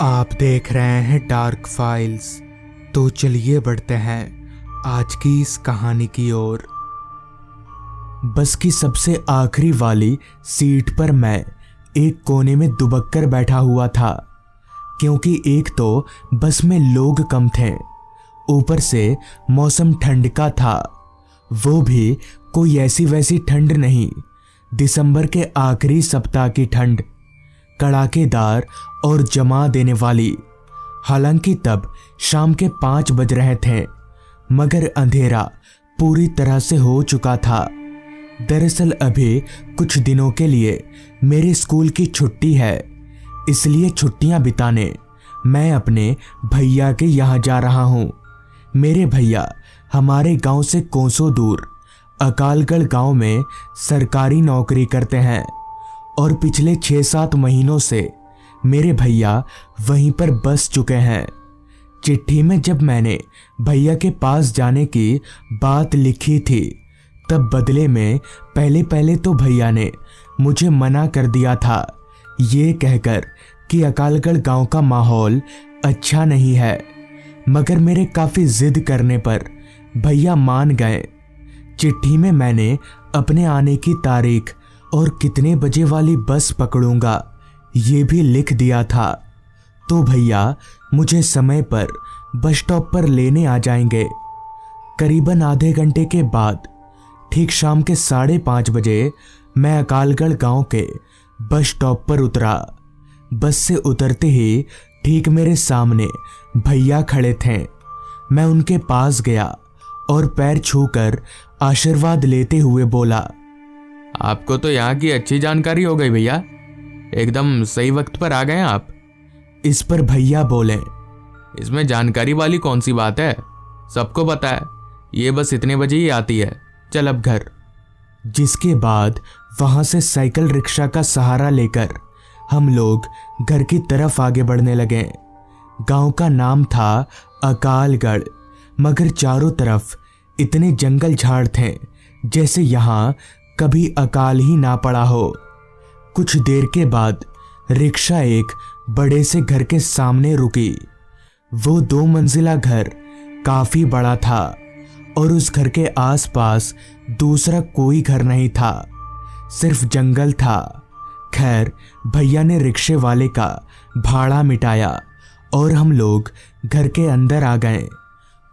आप देख रहे हैं डार्क फाइल्स। तो चलिए बढ़ते हैं आज की इस कहानी की ओर। बस की सबसे आखिरी वाली सीट पर मैं एक कोने में दुबक कर बैठा हुआ था, क्योंकि एक तो बस में लोग कम थे, ऊपर से मौसम ठंड का था। वो भी कोई ऐसी वैसी ठंड नहीं, दिसंबर के आखिरी सप्ताह की ठंड, कड़ाकेदार और जमा देने वाली। हालांकि तब शाम के 5 बज रहे थे, मगर अंधेरा पूरी तरह से हो चुका था। दरअसल अभी कुछ दिनों के लिए मेरे स्कूल की छुट्टी है, इसलिए छुट्टियां बिताने मैं अपने भैया के यहाँ जा रहा हूँ। मेरे भैया हमारे गांव से कोसों दूर अकालगढ़ गांव में सरकारी नौकरी करते हैं और पिछले 6-7 महीनों से मेरे भैया वहीं पर बस चुके हैं। चिट्ठी में जब मैंने भैया के पास जाने की बात लिखी थी, तब बदले में पहले तो भैया ने मुझे मना कर दिया था, ये कहकर कि अकालगढ़ गांव का माहौल अच्छा नहीं है। मगर मेरे काफ़ी जिद करने पर भैया मान गए। चिट्ठी में मैंने अपने आने की तारीख और कितने बजे वाली बस पकड़ूंगा ये भी लिख दिया था। तो भैया मुझे समय पर बस स्टॉप पर लेने आ जाएंगे। करीबन आधे घंटे के बाद ठीक शाम के 5:30 बजे मैं अकालगढ़ गांव के बस स्टॉप पर उतरा। बस से उतरते ही ठीक मेरे सामने भैया खड़े थे। मैं उनके पास गया और पैर छूकर आशीर्वाद लेते हुए बोला, आपको तो यहाँ की अच्छी जानकारी हो गई भैया, एकदम सही वक्त पर आ गए आप। इस पर भैया बोले, इसमें जानकारी वाली कौन सी बात है, सबको पता है ये बस इतने बजे ही आती है, चल अब घर। जिसके बाद वहां से साइकिल रिक्शा का सहारा लेकर हम लोग घर की तरफ आगे बढ़ने लगे। गांव का नाम था अकालगढ़, मगर चारों तरफ इतने जंगल झाड़ थे जैसे यहाँ कभी अकाल ही ना पड़ा हो। कुछ देर के बाद रिक्शा एक बड़े से घर के सामने रुकी। वो 2 मंजिला घर काफी बड़ा था और उस घर के आसपास दूसरा कोई घर नहीं था, सिर्फ जंगल था। खैर भैया ने रिक्शे वाले का भाड़ा मिटाया और हम लोग घर के अंदर आ गए।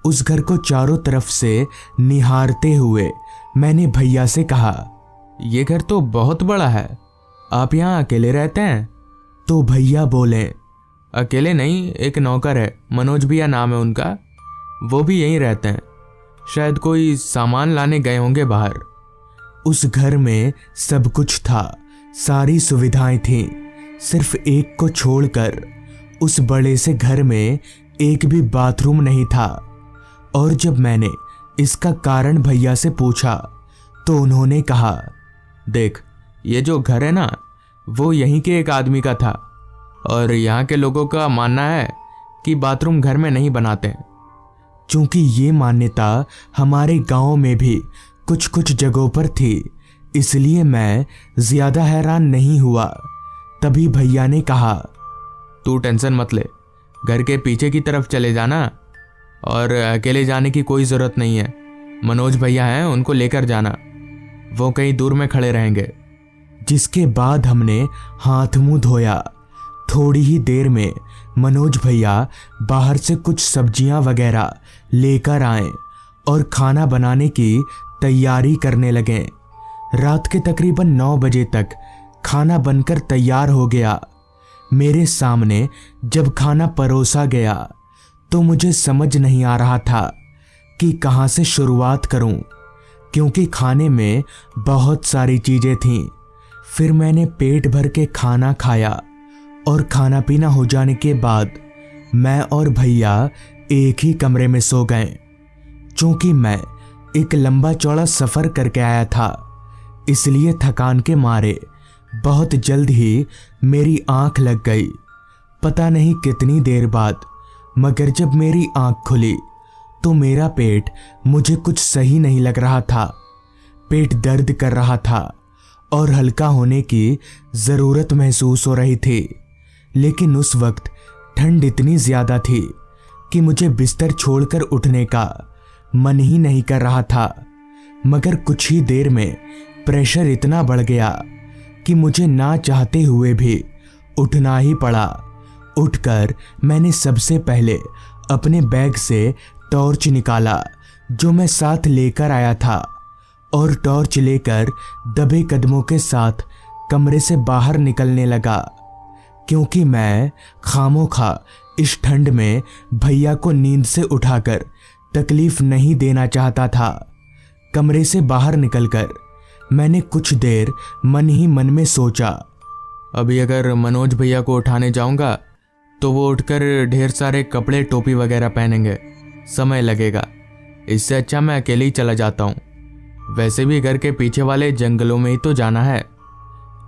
उस घर को चारों तरफ से निहारते हुए मैंने भैया से कहा, ये घर तो बहुत बड़ा है, आप यहाँ अकेले रहते हैं? तो भैया बोले, अकेले नहीं, एक नौकर है, मनोज भैया नाम है उनका, वो भी यहीं रहते हैं, शायद कोई सामान लाने गए होंगे बाहर। उस घर में सब कुछ था, सारी सुविधाएं थीं, सिर्फ एक को छोड़कर उस बड़े से घर में एक भी बाथरूम नहीं था। और जब मैंने इसका कारण भैया से पूछा तो उन्होंने कहा, देख ये जो घर है ना, वो यहीं के एक आदमी का था और यहाँ के लोगों का मानना है कि बाथरूम घर में नहीं बनाते हैं। चूंकि ये मान्यता हमारे गांव में भी कुछ कुछ जगहों पर थी, इसलिए मैं ज्यादा हैरान नहीं हुआ। तभी भैया ने कहा, तू टेंशन मत ले, घर के पीछे की तरफ चले जाना और अकेले जाने की कोई ज़रूरत नहीं है, मनोज भैया हैं, उनको लेकर जाना, वो कहीं दूर में खड़े रहेंगे। जिसके बाद हमने हाथ मुंह धोया। थोड़ी ही देर में मनोज भैया बाहर से कुछ सब्जियां वगैरह लेकर आए और खाना बनाने की तैयारी करने लगे। रात के तकरीबन 9 बजे तक खाना बनकर तैयार हो गया। मेरे सामने जब खाना परोसा गया तो मुझे समझ नहीं आ रहा था कि कहाँ से शुरुआत करूं, क्योंकि खाने में बहुत सारी चीज़ें थीं। फिर मैंने पेट भर के खाना खाया और खाना पीना हो जाने के बाद मैं और भैया एक ही कमरे में सो गए। चूंकि मैं एक लंबा चौड़ा सफ़र करके आया था, इसलिए थकान के मारे बहुत जल्द ही मेरी आंख लग गई। पता नहीं कितनी देर बाद, मगर जब मेरी आंख खुली तो मेरा पेट मुझे कुछ सही नहीं लग रहा था। पेट दर्द कर रहा था और हल्का होने की ज़रूरत महसूस हो रही थी। लेकिन उस वक्त ठंड इतनी ज्यादा थी कि मुझे बिस्तर छोड़कर उठने का मन ही नहीं कर रहा था, मगर कुछ ही देर में प्रेशर इतना बढ़ गया कि मुझे ना चाहते हुए भी उठना ही पड़ा। उठकर मैंने सबसे पहले अपने बैग से टॉर्च निकाला जो मैं साथ लेकर आया था, और टॉर्च लेकर दबे कदमों के साथ कमरे से बाहर निकलने लगा, क्योंकि मैं खामोखा इस ठंड में भैया को नींद से उठाकर तकलीफ नहीं देना चाहता था। कमरे से बाहर निकलकर मैंने कुछ देर मन ही मन में सोचा, अभी अगर मनोज भैया को उठाने जाऊंगा तो वो उठकर ढेर सारे कपड़े टोपी वगैरह पहनेंगे, समय लगेगा। इससे अच्छा मैं अकेले ही चला जाता हूँ। वैसे भी घर के पीछे वाले जंगलों में ही तो जाना है।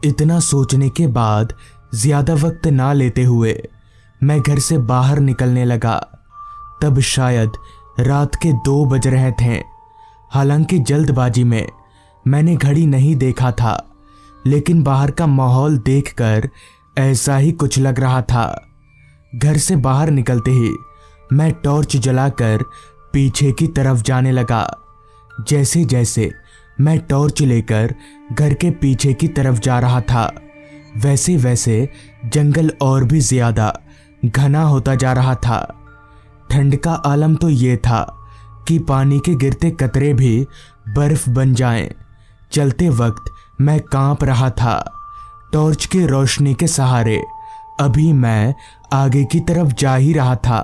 इतना सोचने के बाद ज्यादा वक्त ना लेते हुए मैं घर से बाहर निकलने लगा। तब शायद रात के 2 बज रहे थे। हालांकि जल्दबाजी में मैंने घड़ी नहीं देखा था, लेकिन बाहर का माहौल देखकर ऐसा ही कुछ लग रहा था। घर से बाहर निकलते ही मैं टॉर्च जलाकर पीछे की तरफ जाने लगा। जैसे जैसे मैं टॉर्च लेकर घर के पीछे की तरफ जा रहा था, वैसे वैसे जंगल और भी ज्यादा घना होता जा रहा था। ठंड का आलम तो ये था कि पानी के गिरते कतरे भी बर्फ बन जाएं। चलते वक्त मैं कांप रहा था। टॉर्च की रोशनी के सहारे अभी मैं आगे की तरफ जा ही रहा था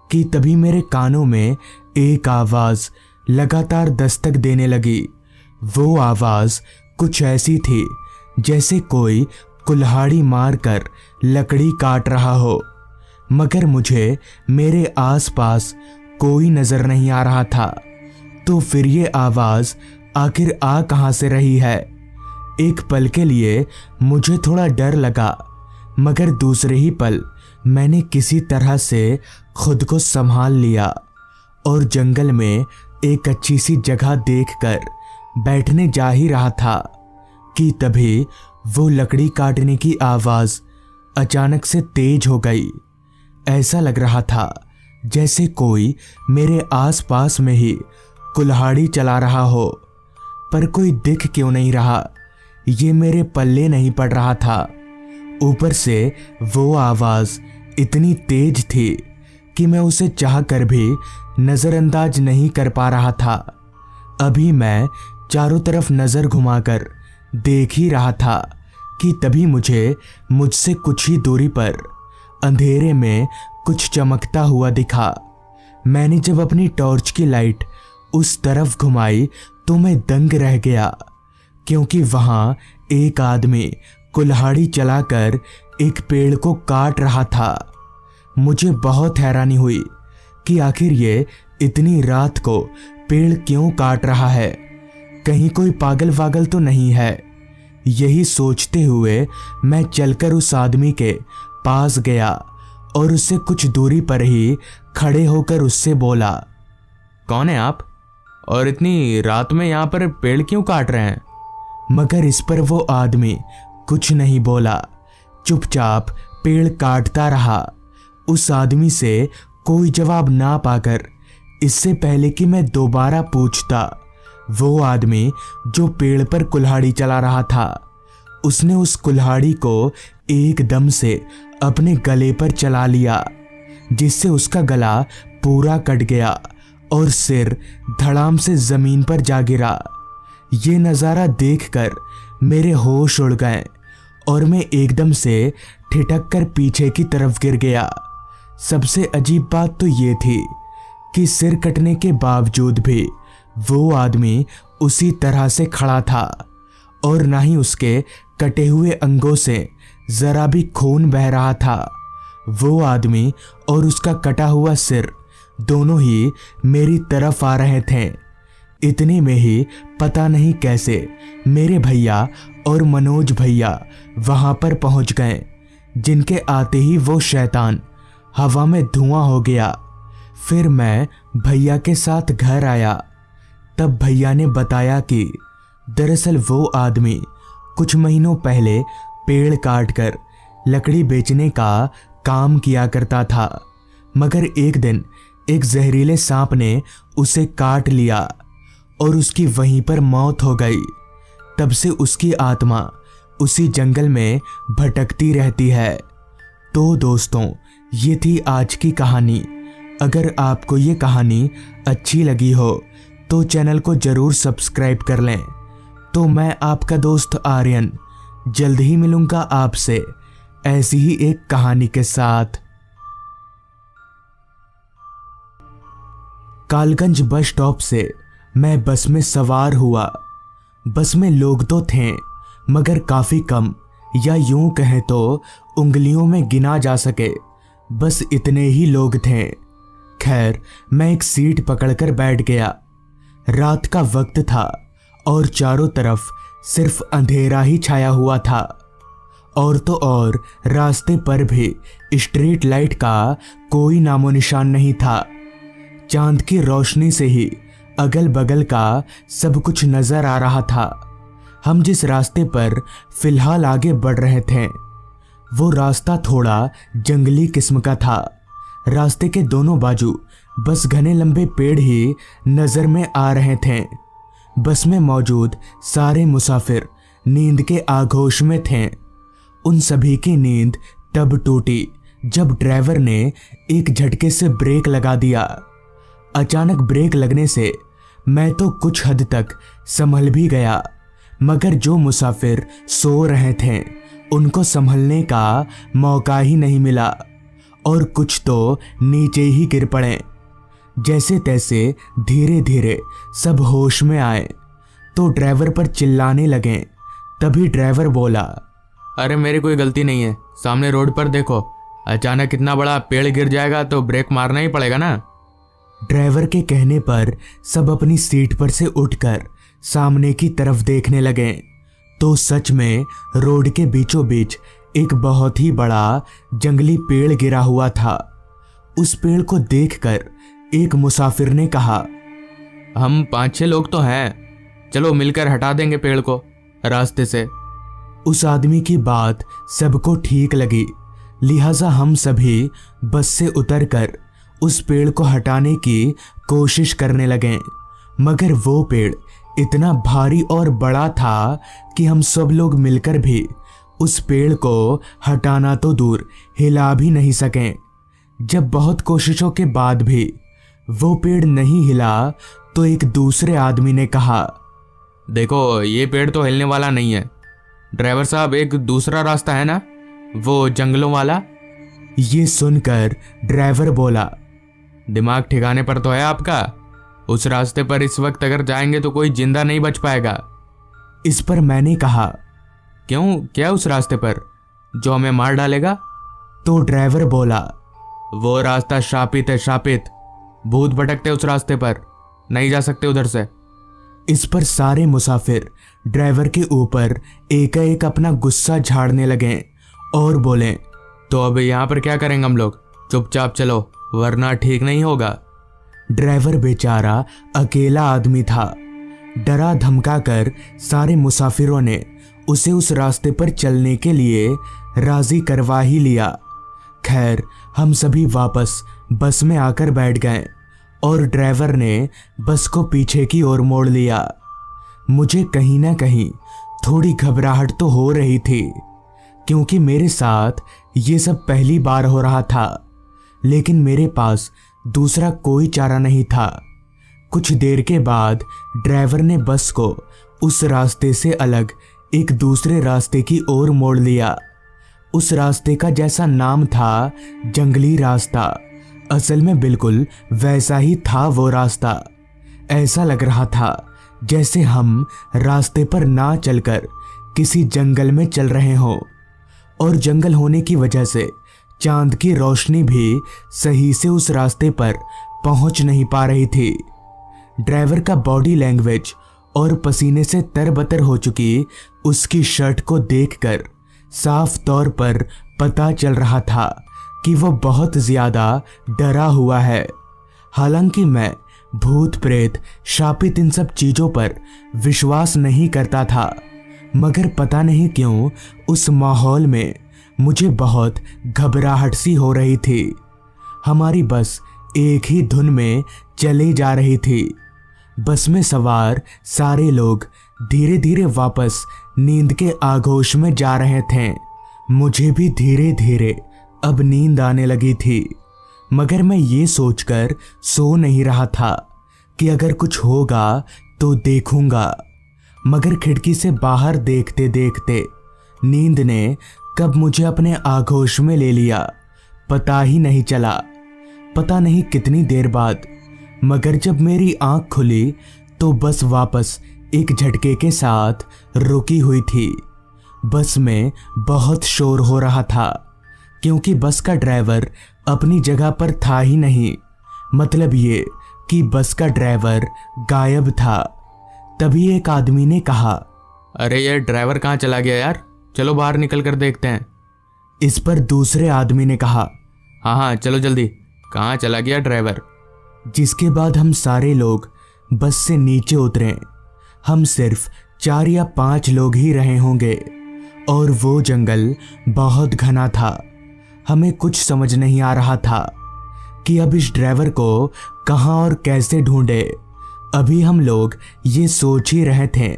कि तभी मेरे कानों में एक आवाज लगातार दस्तक देने लगी। वो आवाज कुछ ऐसी थी जैसे कोई कुल्हाड़ी मारकर लकड़ी काट रहा हो, मगर मुझे मेरे आसपास कोई नजर नहीं आ रहा था। तो फिर ये आवाज आखिर आ कहां से रही है? एक पल के लिए मुझे थोड़ा डर लगा, मगर दूसरे ही पल मैंने किसी तरह से खुद को संभाल लिया और जंगल में एक अच्छी सी जगह देखकर बैठने जा ही रहा था कि तभी वो लकड़ी काटने की आवाज अचानक से तेज हो गई। ऐसा लग रहा था जैसे कोई मेरे आसपास में ही कुल्हाड़ी चला रहा हो, पर कोई दिख क्यों नहीं रहा, ये मेरे पल्ले नहीं पड़ रहा था। ऊपर से वो आवाज इतनी तेज थी कि मैं उसे चाह कर भी नजरअंदाज नहीं कर पा रहा था। अभी मैं चारों तरफ नजर घुमाकर देख ही रहा था कि तभी मुझसे कुछ ही दूरी पर अंधेरे में कुछ चमकता हुआ दिखा। मैंने जब अपनी टॉर्च की लाइट उस तरफ घुमाई तो मैं दंग रह गया, क्योंकि वहां एक आदमी कुल्हाड़ी चलाकर एक पेड़ को काट रहा था। मुझे बहुत हैरानी हुई कि आखिर ये इतनी रात को पेड़ क्यों काट रहा है, कहीं कोई पागल वागल तो नहीं है। यही सोचते हुए मैं चलकर उस आदमी के पास गया और उससे कुछ दूरी पर ही खड़े होकर उससे बोला, कौन है आप और इतनी रात में यहाँ पर पेड़ क्यों काट रहे हैं? मगर इस पर वो आदमी कुछ नहीं बोला, चुपचाप पेड़ काटता रहा। उस आदमी से कोई जवाब ना पाकर इससे पहले कि मैं दोबारा पूछता, वो आदमी जो पेड़ पर कुल्हाड़ी चला रहा था, उसने उस कुल्हाड़ी को एकदम से अपने गले पर चला लिया, जिससे उसका गला पूरा कट गया और सिर धड़ाम से जमीन पर जा गिरा। ये नज़ारा देखकर मेरे होश उड़ गए और मैं एकदम से ठिठक कर पीछे की तरफ गिर गया। सबसे अजीब बात तो ये थी कि सिर कटने के बावजूद भी वो आदमी उसी तरह से खड़ा था और ना ही उसके कटे हुए अंगों से जरा भी खून बह रहा था। वो आदमी और उसका कटा हुआ सिर दोनों ही मेरी तरफ आ रहे थे। इतने में ही पता नहीं कैसे मेरे भैया और मनोज भैया वहां पर पहुंच गए, जिनके आते ही वो शैतान हवा में धुआं हो गया। फिर मैं भैया के साथ घर आया। तब भैया ने बताया कि दरअसल वो आदमी कुछ महीनों पहले पेड़ काटकर लकड़ी बेचने का काम किया करता था, मगर एक दिन एक जहरीले सांप ने उसे काट लिया और उसकी वहीं पर मौत हो गई। तब से उसकी आत्मा उसी जंगल में भटकती रहती है। तो दोस्तों, ये थी आज की कहानी। अगर आपको ये कहानी अच्छी लगी हो तो चैनल को ज़रूर सब्सक्राइब कर लें। तो मैं आपका दोस्त आर्यन जल्द ही मिलूंगा आपसे ऐसी ही एक कहानी के साथ। कालगंज बस स्टॉप से मैं बस में सवार हुआ। बस में लोग तो थे मगर काफ़ी कम, या यूं कहें तो उंगलियों में गिना जा सके, बस इतने ही लोग थे। खैर, मैं एक सीट पकड़कर बैठ गया। रात का वक्त था और चारों तरफ सिर्फ अंधेरा ही छाया हुआ था। और तो और रास्ते पर भी स्ट्रीट लाइट का कोई नामो निशान नहीं था। चांद की रोशनी से ही अगल बगल का सब कुछ नजर आ रहा था। हम जिस रास्ते पर फिलहाल आगे बढ़ रहे थे वो रास्ता थोड़ा जंगली किस्म का था। रास्ते के दोनों बाजू बस घने लंबे पेड़ ही नजर में आ रहे थे। बस में मौजूद सारे मुसाफिर नींद के आगोश में थे। उन सभी की नींद तब टूटी जब ड्राइवर ने एक झटके से ब्रेक लगा दिया। अचानक ब्रेक लगने से मैं तो कुछ हद तक संभल भी गया, मगर जो मुसाफिर सो रहे थे उनको संभलने का मौका ही नहीं मिला और कुछ तो नीचे ही गिर पड़े। जैसे तैसे धीरे धीरे सब होश में आए तो ड्राइवर पर चिल्लाने लगे। तभी ड्राइवर बोला, अरे मेरी कोई गलती नहीं है, सामने रोड पर देखो, अचानक इतना बड़ा पेड़ गिर जाएगा तो ब्रेक मारना ही पड़ेगा ना। ड्राइवर के कहने पर सब अपनी सीट पर से उठकर सामने की तरफ देखने लगे तो सच में रोड के बीचों बीच एक बहुत ही बड़ा जंगली पेड़ गिरा हुआ था। उस पेड़ को देखकर एक मुसाफिर ने कहा, हम 5-6 लोग तो हैं, चलो मिलकर हटा देंगे पेड़ को रास्ते से। उस आदमी की बात सबको ठीक लगी, लिहाजा हम सभी बस से उतरकर उस पेड़ को हटाने की कोशिश करने लगे। मगर वो पेड़ इतना भारी और बड़ा था कि हम सब लोग मिलकर भी उस पेड़ को हटाना तो दूर हिला भी नहीं सके। जब बहुत कोशिशों के बाद भी वो पेड़ नहीं हिला तो एक दूसरे आदमी ने कहा, देखो ये पेड़ तो हिलने वाला नहीं है ड्राइवर साहब, एक दूसरा रास्ता है ना, वो जंगलों वाला। ये सुनकर ड्राइवर बोला, दिमाग ठिकाने पर तो है आपका, उस रास्ते पर इस वक्त अगर जाएंगे तो कोई जिंदा नहीं बच पाएगा। इस पर मैंने कहा, क्यों, क्या उस रास्ते पर जो हमें मार डालेगा? तो ड्राइवर बोला, वो रास्ता शापित है, शापित, भूत भटकते उस रास्ते पर, नहीं जा सकते उधर से। इस पर सारे मुसाफिर ड्राइवर के ऊपर एक अपना गुस्सा झाड़ने लगे और बोले, तो अब यहाँ पर क्या करेंगे हम लोग, चुपचाप चलो वरना ठीक नहीं होगा। ड्राइवर बेचारा अकेला आदमी था। डरा धमका कर सारे मुसाफिरों ने उसे उस रास्ते पर चलने के लिए राजी करवा ही लिया। खैर, हम सभी वापस बस में आकर बैठ गए और ड्राइवर ने बस को पीछे की ओर मोड़ लिया। मुझे कहीं ना कहीं थोड़ी घबराहट तो हो रही थी क्योंकि मेरे साथ ये सब पहली बार हो रहा था, लेकिन मेरे पास दूसरा कोई चारा नहीं था। कुछ देर के बाद ड्राइवर ने बस को उस रास्ते से अलग एक दूसरे रास्ते की ओर मोड़ लिया। उस रास्ते का जैसा नाम था जंगली रास्ता, असल में बिल्कुल वैसा ही था वो रास्ता। ऐसा लग रहा था जैसे हम रास्ते पर ना चलकर किसी जंगल में चल रहे हों, और जंगल होने की वजह से चांद की रोशनी भी सही से उस रास्ते पर पहुंच नहीं पा रही थी। ड्राइवर का बॉडी लैंग्वेज और पसीने से तरबतर हो चुकी उसकी शर्ट को देखकर साफ तौर पर पता चल रहा था कि वो बहुत ज़्यादा डरा हुआ है। हालांकि मैं भूत प्रेत शापित इन सब चीज़ों पर विश्वास नहीं करता था, मगर पता नहीं क्यों उस माहौल में मुझे बहुत घबराहट सी हो रही थी। हमारी बस एक ही धुन में चली जा रही थी। बस में सवार सारे लोग धीरे धीरे वापस नींद के आगोश में जा रहे थे। मुझे भी धीरे धीरे अब नींद आने लगी थी, मगर मैं ये सोचकर सो नहीं रहा था कि अगर कुछ होगा तो देखूंगा। मगर खिड़की से बाहर देखते देखते नींद ने कब मुझे अपने आगोश में ले लिया पता ही नहीं चला। पता नहीं कितनी देर बाद, मगर जब मेरी आंख खुली तो बस वापस एक झटके के साथ रुकी हुई थी। बस में बहुत शोर हो रहा था क्योंकि बस का ड्राइवर अपनी जगह पर था ही नहीं। मतलब ये कि बस का ड्राइवर गायब था। तभी एक आदमी ने कहा, अरे यार, ड्राइवर कहाँ चला गया यार, चलो बाहर निकल कर देखते हैं। इस पर दूसरे आदमी ने कहा, हाँ हाँ चलो जल्दी, कहाँ चला गया ड्राइवर। जिसके बाद हम सारे लोग बस से नीचे उतरे। हम सिर्फ 4 या 5 लोग ही रहे होंगे और वो जंगल बहुत घना था। हमें कुछ समझ नहीं आ रहा था कि अब इस ड्राइवर को कहाँ और कैसे ढूंढे। अभी हम लोग ये सोच ही रहे थे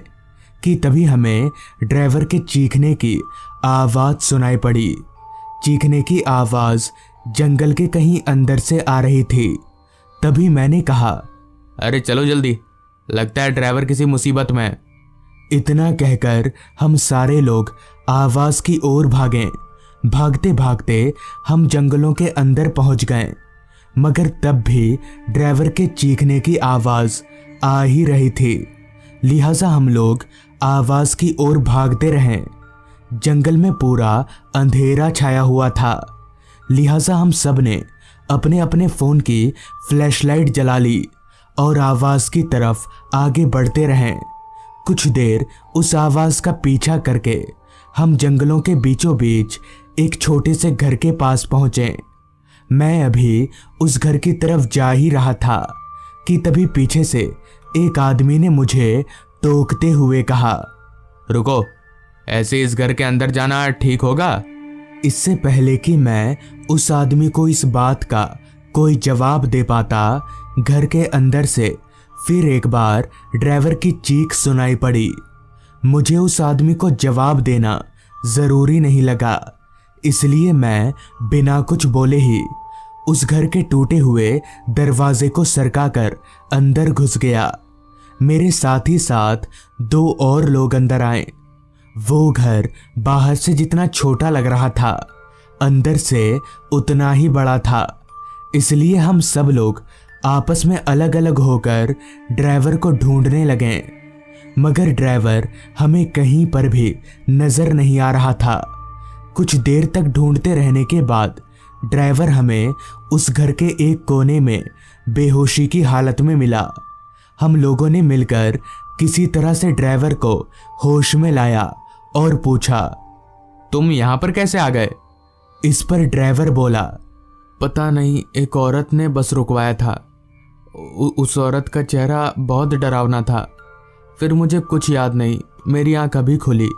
कि तभी हमें ड्राइवर के चीखने की आवाज़ सुनाई पड़ी। चीखने की आवाज़ जंगल के कहीं अंदर से आ रही थी। तभी मैंने कहा, अरे चलो जल्दी, लगता है ड्राइवर किसी मुसीबत में है। इतना कहकर हम सारे लोग आवाज़ की ओर भागे। भागते भागते हम जंगलों के अंदर पहुंच गए, मगर तब भी ड्राइवर के चीखने की आवाज़ आ ही रही थी। लिहाजा हम लोग आवाज़ की ओर भागते रहे। जंगल में पूरा अंधेरा छाया हुआ था, लिहाजा हम सब ने अपने अपने फ़ोन की फ्लैशलाइट जला ली और आवाज़ की तरफ आगे बढ़ते रहें। कुछ देर उस आवाज़ का पीछा करके हम जंगलों के बीचों बीच एक छोटे से घर के पास पहुँचे। मैं अभी उस घर की तरफ जा ही रहा था कि तभी पीछे से एक आदमी ने मुझे टोकते हुए कहा, रुको, ऐसे इस घर के अंदर जाना ठीक होगा? इससे पहले कि मैं उस आदमी को इस बात का कोई जवाब दे पाता, घर के अंदर से फिर एक बार ड्राइवर की चीख सुनाई पड़ी। मुझे उस आदमी को जवाब देना ज़रूरी नहीं लगा, इसलिए मैं बिना कुछ बोले ही उस घर के टूटे हुए दरवाजे को सरकाकर अंदर घुस गया। मेरे साथ ही साथ 2 और लोग अंदर आए। वो घर बाहर से जितना छोटा लग रहा था, अंदर से उतना ही बड़ा था। इसलिए हम सब लोग आपस में अलग अलग होकर ड्राइवर को ढूंढने लगे, मगर ड्राइवर हमें कहीं पर भी नज़र नहीं आ रहा था। कुछ देर तक ढूंढते रहने के बाद ड्राइवर हमें उस घर के एक कोने में बेहोशी की हालत में मिला। हम लोगों ने मिलकर किसी तरह से ड्राइवर को होश में लाया और पूछा, तुम यहाँ पर कैसे आ गए? इस पर ड्राइवर बोला, पता नहीं, एक औरत ने बस रुकवाया था। उस औरत का चेहरा बहुत डरावना था। फिर मुझे कुछ याद नहीं, मेरी आंख अभी खुली।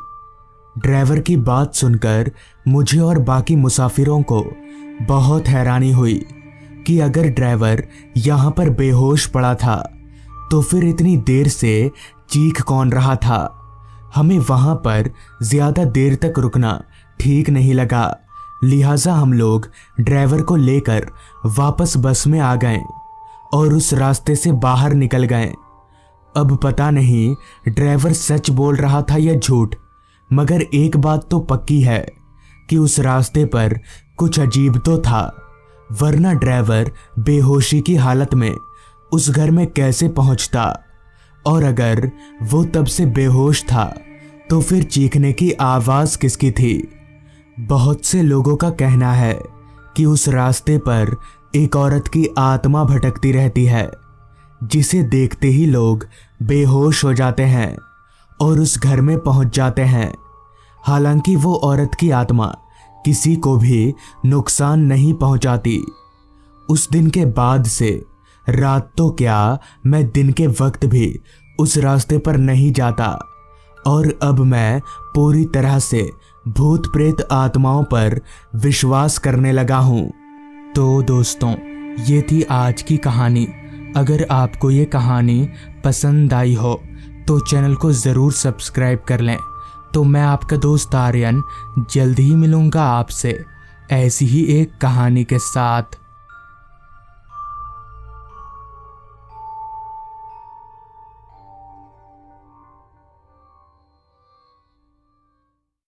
ड्राइवर की बात सुनकर मुझे और बाकी मुसाफिरों को बहुत हैरानी हुई कि अगर ड्राइवर यहाँ पर बेहोश पड़ा था तो फिर इतनी देर से चीख कौन रहा था। हमें वहाँ पर ज़्यादा देर तक रुकना ठीक नहीं लगा, लिहाजा हम लोग ड्राइवर को लेकर वापस बस में आ गए और उस रास्ते से बाहर निकल गए। अब पता नहीं ड्राइवर सच बोल रहा था या झूठ, मगर एक बात तो पक्की है कि उस रास्ते पर कुछ अजीब तो था, वरना ड्राइवर बेहोशी की हालत में उस घर में कैसे पहुंचता। और अगर वो तब से बेहोश था तो फिर चीखने की आवाज़ किसकी थी। बहुत से लोगों का कहना है कि उस रास्ते पर एक औरत की आत्मा भटकती रहती है, जिसे देखते ही लोग बेहोश हो जाते हैं और उस घर में पहुंच जाते हैं। हालांकि वो औरत की आत्मा किसी को भी नुकसान नहीं पहुंचाती। उस दिन के बाद से रात तो क्या, मैं दिन के वक्त भी उस रास्ते पर नहीं जाता और अब मैं पूरी तरह से भूत प्रेत आत्माओं पर विश्वास करने लगा हूँ। तो दोस्तों, ये थी आज की कहानी। अगर आपको ये कहानी पसंद आई हो तो चैनल को ज़रूर सब्सक्राइब कर लें। तो मैं आपका दोस्त आर्यन जल्द ही मिलूँगा आपसे ऐसी ही एक कहानी के साथ।